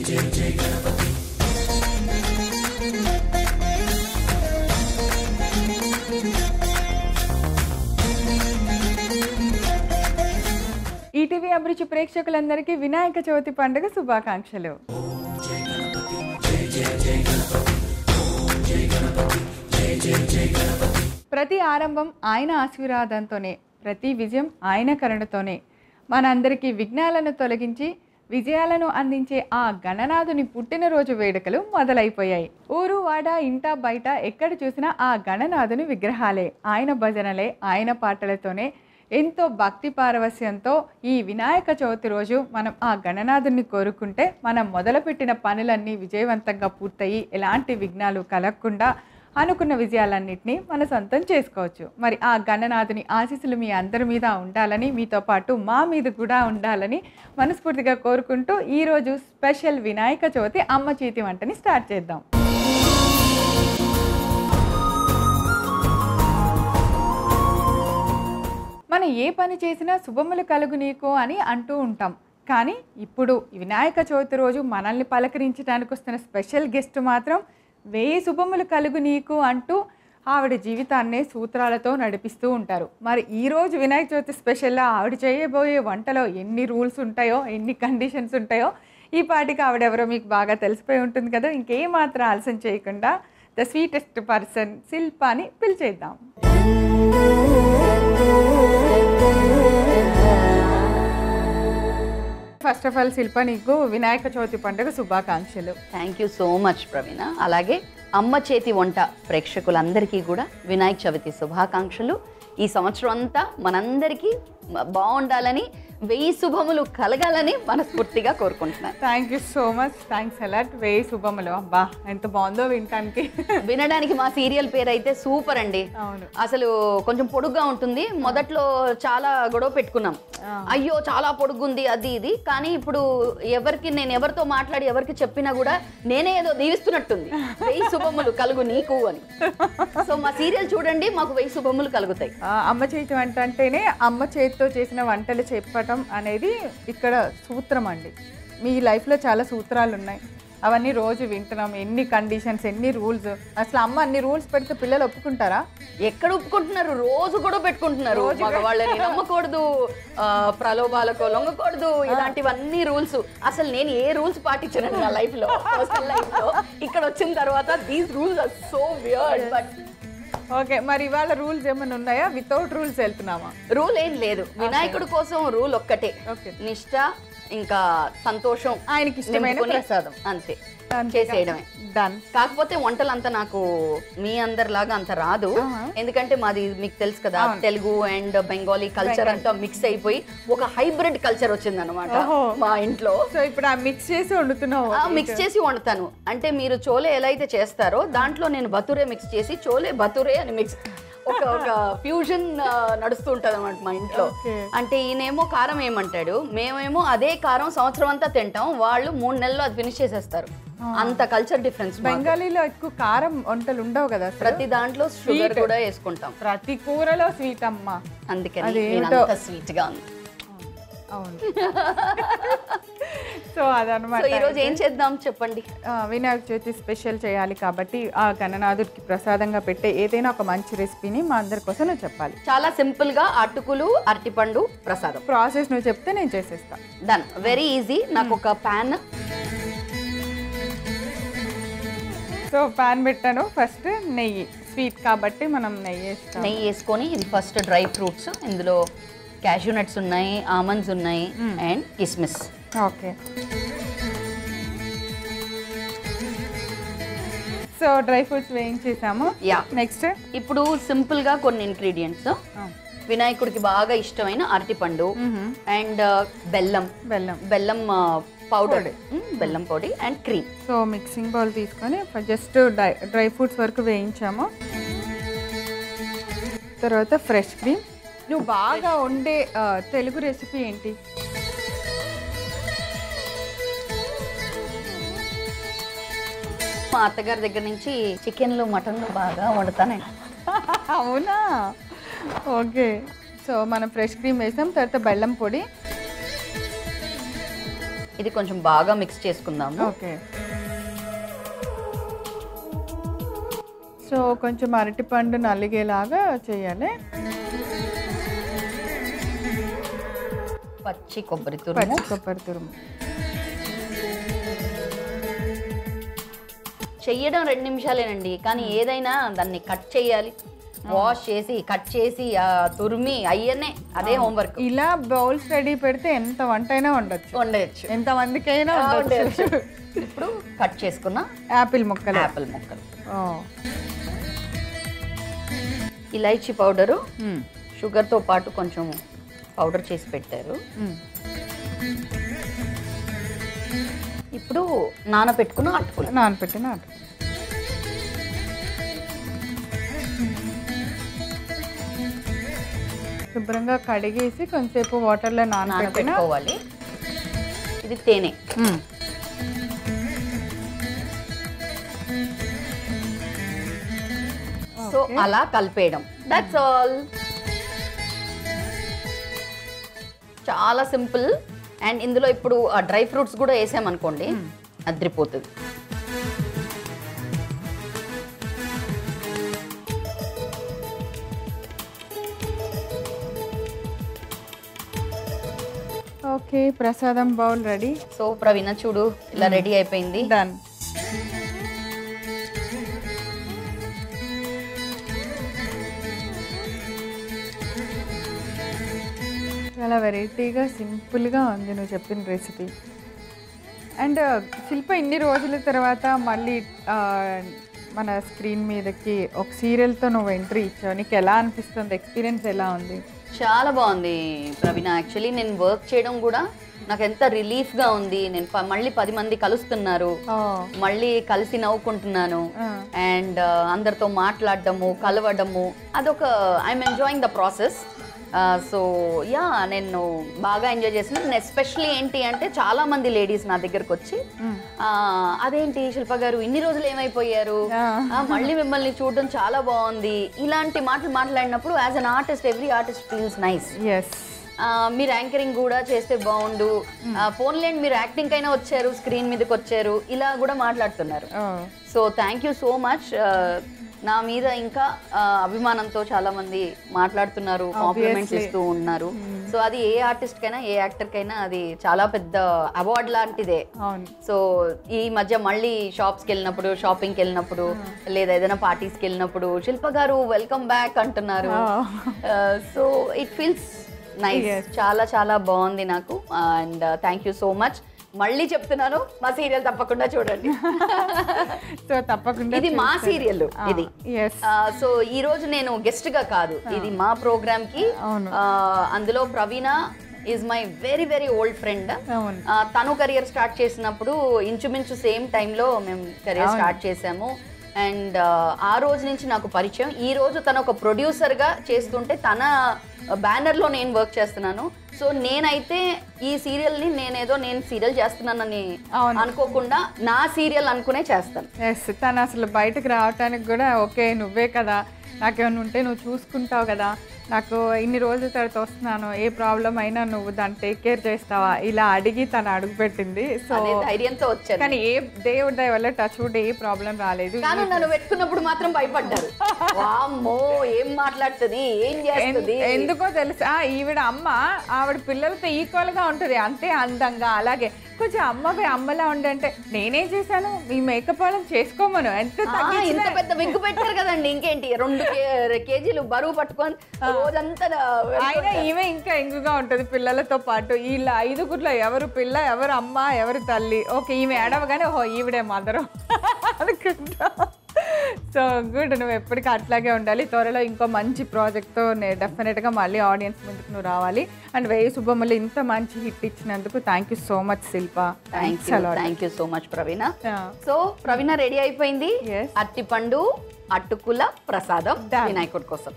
ETV అభిరుచి ప్రేక్షకులందరికీ వినాయక చవితి పండుగ శుభాకాంక్షలు. ప్రతి ఆరంభం ఆయన ఆశీర్వాదంతోనే, ప్రతి విజయం ఆయన కరుణతోనే. మనందరికీ విఘ్నాలను తొలగించి విజయాలను అందించే ఆ గణనాథుని పుట్టినరోజు వేడుకలు మొదలైపోయాయి. ఊరు వాడ ఇంట బయట ఎక్కడ చూసినా ఆ గణనాథుని విగ్రహాలే, ఆయన భజనలే, ఆయన పాటలతోనే ఎంతో భక్తి పారవస్యంతో ఈ వినాయక చవితి రోజు మనం ఆ గణనాథుని కోరుకుంటే మనం మొదలుపెట్టిన పనులన్నీ విజయవంతంగా పూర్తయి ఎలాంటి విఘ్నాలు కలగకుండా అనుకున్న విజయాలన్నింటినీ మన సొంతం చేసుకోవచ్చు. మరి ఆ గణనాథుని ఆశీస్సులు మీ అందరి మీద ఉండాలని, మీతో పాటు మా మీద కూడా ఉండాలని మనస్ఫూర్తిగా కోరుకుంటూ ఈరోజు స్పెషల్ వినాయక చవితి అమ్మ చేతి వంటని స్టార్ట్ చేద్దాం. మనం ఏ పని చేసినా శుభములు కలుగు నీకు అని అంటూ ఉంటాం. కానీ ఇప్పుడు వినాయక చవితి రోజు మనల్ని పలకరించడానికి వస్తున్న స్పెషల్ గెస్ట్ మాత్రం 1000 శుభములు కలుగు నీకు అంటూ ఆవిడ జీవితాన్నే సూత్రాలతో నడిపిస్తూ ఉంటారు. మరి ఈరోజు వినాయక చవితి స్పెషల్లో ఆవిడ చేయబోయే వంటలో ఎన్ని రూల్స్ ఉంటాయో, ఎన్ని కండిషన్స్ ఉంటాయో ఈ పాటికి ఆవిడెవరో మీకు బాగా తెలిసిపోయి ఉంటుంది కదా. ఇంకేమాత్రం ఆలస్యం చేయకుండా ద స్వీటెస్ట్ పర్సన్ శిల్పాని పిలిచేద్దాం. ఫస్ట్ ఆఫ్ ఆల్ శిల్ప, నీకు వినాయక చవితి పండుగ శుభాకాంక్షలు. Thank you so much Praveena. అలాగే అమ్మ చేతి వంట ప్రేక్షకులందరికీ కూడా వినాయక చవితి శుభాకాంక్షలు. ఈ సంవత్సరం అంతా మనందరికీ బాగుండాలని, 1000 శుభములు కలగాలని మనస్ఫూర్తిగా కోరుకుంటున్నాను. Thank you so much, thanks a lot. 1000 శుభములు, అబ్బా ఎంత బాగుందో వినటానికి. వినడానికి మా సీరియల్ పేరు అయితే సూపర్ అండి. అవును, అసలు కొంచెం పొడుగ్గా ఉంటుంది. మొదట్లో చాలా గొడవ పెట్టుకున్నాం, అయ్యో చాలా పొడుగుంది అది ఇది. కానీ ఇప్పుడు నేను ఎవరితో మాట్లాడి ఎవరికి చెప్పినా కూడా నేనే ఏదో దీవిస్తున్నట్టుంది, 1000 శుభములు కలుగు నీకు అని. సో మా సీరియల్ చూడండి, మాకు 1000 శుభములు కలుగుతాయి. అమ్మ చేతి వంట అంటేనే అమ్మ చేతితో చేసిన వంటలు చెప్పటం అనేది ఇక్కడ సూత్రం అండి. మీ లైఫ్లో చాలా సూత్రాలు ఉన్నాయి, అవన్నీ రోజు వింటున్నాం. ఎన్ని కండిషన్స్, ఎన్ని రూల్స్. అసలు అమ్మ అన్ని రూల్స్ పెడితే పిల్లలు ఒప్పుకుంటారా? ఎక్కడ ఒప్పుకుంటున్నారు, రోజు కూడా పెట్టుకుంటున్నారు. వాళ్ళని నమ్మకూడదు, ప్రలోభాలకు లొంగకూడదు, ఇలాంటివన్నీ రూల్స్. అసలు నేను ఏ రూల్స్ పాటించాను నా లైఫ్లో, పర్సనల్ లైఫ్లో. ఇక్కడ వచ్చిన తర్వాత these rules are so weird. But okay, మరి ఇవాళ రూల్స్ ఏమైనా ఉన్నాయా? Without rules వెళ్తున్నామా? రూల్ ఏం లేదు. వినాయకుడి కోసం రూల్ ఒక్కటే, నిష్ఠ, ఇంకా సంతోషం, ఆయనకి ఇష్టమైన ప్రసాదం, అంతే చేసేయడమే. డన్. కాకపోతే వంటలంతా నాకు మీ అందరిలాగా అంత రాదు. ఎందుకంటే మాది మీకు తెలుసు కదా, తెలుగు అండ్ బెంగాలీ కల్చర్ అంతా మిక్స్ అయిపోయి ఒక హైబ్రిడ్ కల్చర్ వచ్చింది అనమాట మా ఇంట్లో. సో ఇప్పుడు ఆ మిక్స్ చేసి వండుతున్నావు? మిక్స్ చేసి వండుతాను. అంటే మీరు చోలే ఎలా అయితే చేస్తారో దాంట్లో నేను బతురే మిక్స్ చేసి చోలే బతురే అని మిక్స్, ఒక ఫ్యూజన్ నడుస్తూ ఉంటుంది అనమాట మా ఇంట్లో. అంటే ఈయనేమో కారం ఏమంటాడు, మేమేమో అదే కారం సంవత్సరం అంతా తింటాం, వాళ్ళు 3 నెలల్లో అది ఫినిష్ చేసేస్తారు. అంత కల్చర్ డిఫరెన్స్. బెంగాలీలో ఎక్కువ కారం వంటలు ఉండవు కదా, ప్రతి దాంట్లో షుగర్ కూడా వేసుకుంటాం, ప్రతి కూరలో స్వీట్ అమ్మ, అందుకని స్వీట్ గా ఉంది. అవును. సో అదనమాట. ఈరోజు ఏం చేద్దాం చెప్పండి? వినాయక చవితి స్పెషల్ చేయాలి కాబట్టి ఆ గణనాథుడికి ప్రసాదంగా పెట్టే ఏదైనా ఒక మంచి రెసిపీని మా అందరి కోసం నువ్వు చెప్పాలి. చాలా సింపుల్ గా అటుకులు, అరటిపండు ప్రసాదం. ప్రాసెస్ నువ్వు చెప్తే నేను చేసేస్తా. Done, very easy. నాకు ఒక ప్యాన్, సో ప్యాన్ పెట్టాను. ఫస్ట్ నెయ్యి, స్వీట్ కాబట్టి మనం నెయ్యి వేసుకొని ఇది ఫస్ట్ డ్రై ఫ్రూట్స్, ఇందులో క్యాష్యూ నట్స్ ఉన్నాయి, ఆమండ్స్ ఉన్నాయి అండ్ కిస్మిస్. ఓకే, సో డ్రై ఫ్రూట్స్ వేయించేసాము. నెక్స్ట్ ఇప్పుడు సింపుల్ గా కొన్ని ఇంగ్రీడియంట్స్. వినాయకుడికి బాగా ఇష్టమైన అరటిపండు అండ్ బెల్లం, పౌడర్, బెల్లం పొడి and cream. So mixing bowl తీసుకొని జస్ట్ డ్రై ఫ్రూట్స్ వరకు వేయించాము. తర్వాత ఫ్రెష్ క్రీమ్. నువ్వు బాగా వండే తెలుగు రెసిపీ ఏంటి? మా అత్తగారి దగ్గర నుంచి చికెన్లు, మటన్లు బాగా వండుతానండి. అవునా? ఓకే, సో మనం ఫ్రెష్ క్రీమ్ వేసాం. తర్వాత బెల్లం పొడి, ఇది కొంచెం బాగా మిక్స్ చేసుకుందాము. ఓకే. సో కొంచెం అరటిపండు నలిగేలాగా చేయాలి. పచ్చి కొబ్బరి తురుము చెయ్యడం 2 నిమిషాలేనండి, కానీ ఏదైనా దాన్ని కట్ చేయాలి, వాష్ చేసి కట్ చేసి తురిమి అయ్యనే అదే హోంవర్క్. ఇలా బౌల్స్ రెడీ పెడితే ఎంత వంట అయినా వండొచ్చు, ఎంత మందికైనా వండొచ్చు. ఇప్పుడు కట్ చేసుకున్న యాపిల్ ముక్కలు ఇలాచీ పౌడరు, షుగర్తో పాటు కొంచెం పౌడర్ చేసి పెట్టారు. ఇప్పుడు నానబెట్టిన అటుకులు శుభ్రంగా కడిగేసి కొంచెంసేపు వాటర్లో నానబెట్టుకోవాలి. ఇది తేనె. సో అలా కలిపేయడం, దట్స్ ఆల్. చాలా సింపుల్. అండ్ ఇందులో ఇప్పుడు డ్రై ఫ్రూట్స్ కూడా వేసామనుకోండి, అద్రిపోతుంది. ఓకే, ప్రసాదం బౌల్ రెడీ. సో ప్రవీణ చూడు, ఇలా రెడీ అయిపోయింది. డన్. చాలా వెరైటీగా సింపుల్గా ఉంది నువ్వు చెప్పిన రెసిపీ. అండ్ శిల్ప ఇన్ని రోజుల తర్వాత మళ్ళీ మన స్క్రీన్ మీదకి ఒక సీరియల్తో నువ్వు ఎంట్రీ ఇచ్చావు. నీకు ఎలా అనిపిస్తుంది? ఎక్స్పీరియన్స్ ఎలా ఉంది? చాలా బాగుంది ప్రవీణ. యాక్చువల్లీ నేను వర్క్ చేయడం కూడా నాకు ఎంత రిలీఫ్గా ఉంది. నేను మళ్ళీ 10 మంది కలుస్తున్నారు, మళ్ళీ కలిసి నవ్వుకుంటున్నాను, అండ్ అందరితో మాట్లాడడము, కలవడము, అదొక I'm enjoying the process. So yeah, నేను బాగా ఎంజాయ్ చేస్తున్నాను. ఎస్పెషల్లీ ఏంటి అంటే చాలా మంది లేడీస్ నా దగ్గరకు వచ్చి, అదేంటి శిల్ప గారు ఇన్ని రోజులు ఏమైపోయారు, మళ్ళీ మిమ్మల్ని చూడడం చాలా బాగుంది, ఇలాంటి మాటలు మాట్లాడినప్పుడు as an artist every artist feels nice. మీరు యాంకరింగ్ కూడా చేస్తే బాగుండు, ఫోన్లేండి మీరు యాక్టింగ్ అయినా వచ్చారు, స్క్రీన్ మీదకి వచ్చారు, ఇలా కూడా మాట్లాడుతున్నారు. So thank you so much. నా మీద ఇంకా అభిమానంతో చాలా మంది మాట్లాడుతున్నారు, కాంప్లిమెంట్స్ ఇస్తూ ఉన్నారు. సో అది ఏ ఆర్టిస్ట్ కైనా ఏ యాక్టర్ కైనా అది చాలా పెద్ద అవార్డ్ లాంటిదే. సో ఈ మధ్య మళ్ళీ షాప్స్కి వెళ్ళినప్పుడు, షాపింగ్కి వెళ్ళినప్పుడు, లేదా ఏదైనా పార్టీస్కి వెళ్ళినప్పుడు శిల్ప గారు వెల్కమ్ బ్యాక్ అంటున్నారు. So it feels nice. చాలా చాలా బాగుంది నాకు. And thank you so much. మళ్ళీ చెప్తున్నాను, మా సీరియల్ తప్పకుండా చూడండి. సో తప్పకుండా, ఇది మా సీరియల్. ఇది సో ఈ రోజు నేను గెస్ట్ గా కాదు, ఇది మా ప్రోగ్రామ్ కి. అందులో Praveena is my very very old friend. తను కెరియర్ స్టార్ట్ చేసినప్పుడు ఇంచుమించు సేమ్ టైంలో మేము కెరియర్ స్టార్ట్ చేసాము. అండ్ ఆ రోజు నుంచి నాకు పరిచయం. ఈ రోజు తను ఒక ప్రొడ్యూసర్గా చేస్తుంటే తన బ్యానర్లో నేను వర్క్ చేస్తున్నాను. సో నేనైతే ఈ సీరియల్ని నేను సీరియల్ చేస్తున్నానని అనుకోకుండా నా సీరియల్ అనుకునే చేస్తాను. తను అసలు బయటకు రావటానికి కూడా ఓకే నువ్వే కదా, నాకేమైనా ఉంటే నువ్వు చూసుకుంటావు కదా, నాకు ఇన్ని రోజుల తర్వాత వస్తున్నాను, ఏ ప్రాబ్లం అయినా నువ్వు దాన్ని టేక్ కేర్ చేస్తావా, ఇలా అడిగి తను అడుగు పెట్టింది. సో ధైర్యంతో వచ్చాను. కానీ ఏ దేవుడి దయ వల్ల టచ్ వుడ్ ఏ ప్రాబ్లం రాలేదు. కానీ నన్ను పెట్టుకున్నప్పుడు మాత్రం భయపడ్డారు. వామ్మో ఏం మాట్లాడుతుంది, ఏం చేస్తుంది. ఎందుకో తెలుసా, ఈవిడ అమ్మ ఆవిడ పిల్లలతో ఈక్వల్ గా ఉంటది, అంతే అందంగా. అలాగే కొంచెం అమ్మలా ఉండంటే నేనేం చేశాను, మీ మేకప్ వాళ్ళని చేసుకోమను. ఎంత పెద్ద విగ్గు పెట్టారు కదండి, ఇంకేంటి 2 కేజీలు బరువు పట్టుకొని రోజంతా. అయినా ఈమె ఇంకా ఎంగుగా ఉంటది పిల్లలతో పాటు. వీళ్ళ 5గురిలో ఎవరు పిల్ల, ఎవరు అమ్మ, ఎవరు తల్లి. ఓకే ఈమె ఏడవగానే ఓహో ఈవిడే మదరు అనుకుంటా. సో గుడ్, నువ్వు ఎప్పటికీ అట్లాగే ఉండాలి. త్వరలో ఇంకో మంచి ప్రాజెక్ట్తో డెఫినెట్గా మళ్ళీ ఆడియన్స్ ముందుకు నువ్వు రావాలి. అండ్ వేయి శుభములు ఇంత మంచి హిట్ ఇచ్చినందుకు thank you so much Shilpa. Thank you so much Praveena. So Praveena ready అయిపోయింది. అరటిపండు అటుకుల ప్రసాదం వినాయకుడి కోసం.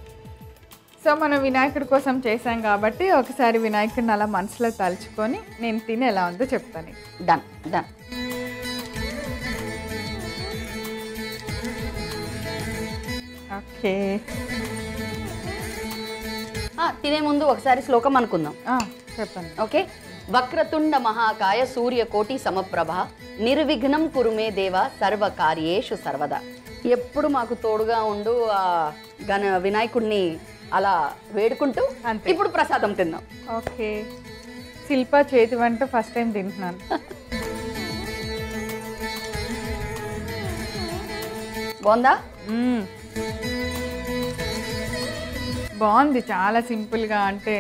సో మనం వినాయకుడి కోసం చేసాం కాబట్టి ఒకసారి వినాయకుడిని అలా మనసులో తలుచుకొని నేను తిని ఎలా ఉందో చెప్తాను. Done done. ఓకే, తినే ముందు ఒకసారి శ్లోకం అనుకుందాం. చెప్పండి. ఓకే. వక్రతుండ మహాకాయ సూర్యకోటి సమప్రభ నిర్విఘ్నం కురుమే దేవ సర్వకార్యేషు సర్వదా. ఎప్పుడు మాకు తోడుగా ఉండు ఆ వినాయకుడిని అలా వేడుకుంటూ అంతే. ఇప్పుడు ప్రసాదం తిందాం. ఓకే, శిల్ప చేతి వంట ఫస్ట్ టైం తింటున్నాను. బాగుందా? బాగుంది, చాలా సింపుల్గా. అంటే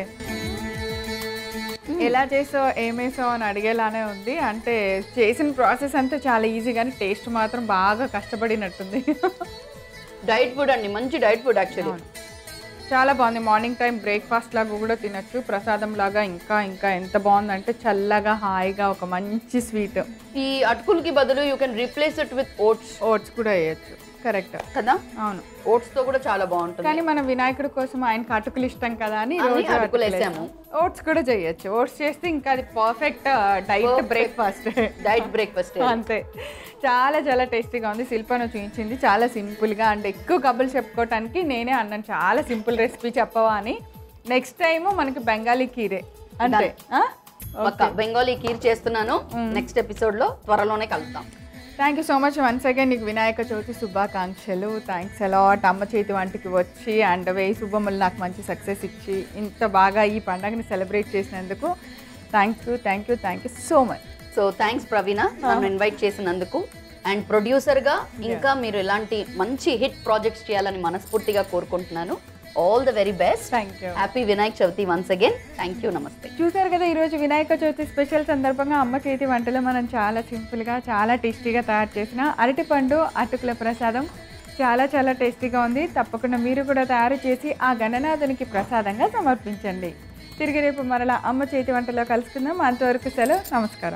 ఎలా చేసావు ఏమేసావు అని అడిగేలానే ఉంది. అంటే చేసిన ప్రాసెస్ అంతా చాలా ఈజీ, కానీ టేస్ట్ మాత్రం బాగా కష్టపడినట్టుంది. డైట్ ఫుడ్ అండి, మంచి డైట్ ఫుడ్ యాక్చువల్లీ. చాలా బాగుంది. మార్నింగ్ టైం బ్రేక్ఫాస్ట్ లాగా కూడా తినచ్చు, ప్రసాదం లాగా. ఇంకా ఇంకా ఎంత బాగుందంటే చల్లగా హాయిగా ఒక మంచి స్వీట్. ఈ అటుకులకి బదులు you can replace it with oats. Oats కూడా వేయచ్చు. కరెక్ట్ కదా? అవును, ఓట్స్ తో కూడా చాలా బాగుంటుంది. కానీ మనం వినాయకుడి కోసం ఆయనకి అటుకులు ఇష్టం కదా అని రోజు అటుకులు వేసాము. ఓట్స్ కూడా చేయొచ్చు. ఓట్స్ చేస్తే ఇంకా అది perfect diet breakfast. Diet breakfast అంతే. చాలా చాలా టేస్టీగా ఉంది. శిల్పను చూపించింది చాలా సింపుల్గా. అంటే ఎక్కువ కబుర్లు చెప్పుకోవటానికి నేనే అన్నాను చాలా సింపుల్ రెసిపీ చెప్పవా అని. నెక్స్ట్ టైము మనకి బెంగాలీ కీరే. అంతే. బెంగాలీ కీర్ చేస్తున్నాను. నెక్స్ట్ ఎపిసోడ్ లో త్వరలోనే కలుద్దాం. Thank you so much once again. నీకు వినాయక చవితి శుభాకాంక్షలు. Thanks a lot. అమ్మ చేతి వంటికి వచ్చి అండ్ వేయి శుభములు నాకు మంచి సక్సెస్ ఇచ్చి ఇంత బాగా ఈ పండుగని సెలబ్రేట్ చేసినందుకు thank you so much. So thanks Praveena, నన్ను ఇన్వైట్ చేసినందుకు. అండ్ ప్రొడ్యూసర్గా ఇంకా మీరు ఇలాంటి మంచి హిట్ ప్రాజెక్ట్స్ చేయాలని మనస్ఫూర్తిగా కోరుకుంటున్నాను. All the very best. Thank you. Happy Vinayaka Chavithi once again. Thank you, నమస్తే. చూసారు కదా, ఈరోజు వినాయక చవితి స్పెషల్ సందర్భంగా అమ్మ చేతి వంటలో మనం చాలా సింపుల్గా చాలా టేస్టీగా తయారు చేసిన అరటిపండు అటుకుల ప్రసాదం చాలా చాలా టేస్టీగా ఉంది. తప్పకుండా మీరు కూడా తయారు చేసి ఆ గణనాథునికి ప్రసాదంగా సమర్పించండి. తిరిగి రేపు మరలా అమ్మ చేతి వంటలో కలుసుకుందాం. అంతవరకు సెలవు. నమస్కారం.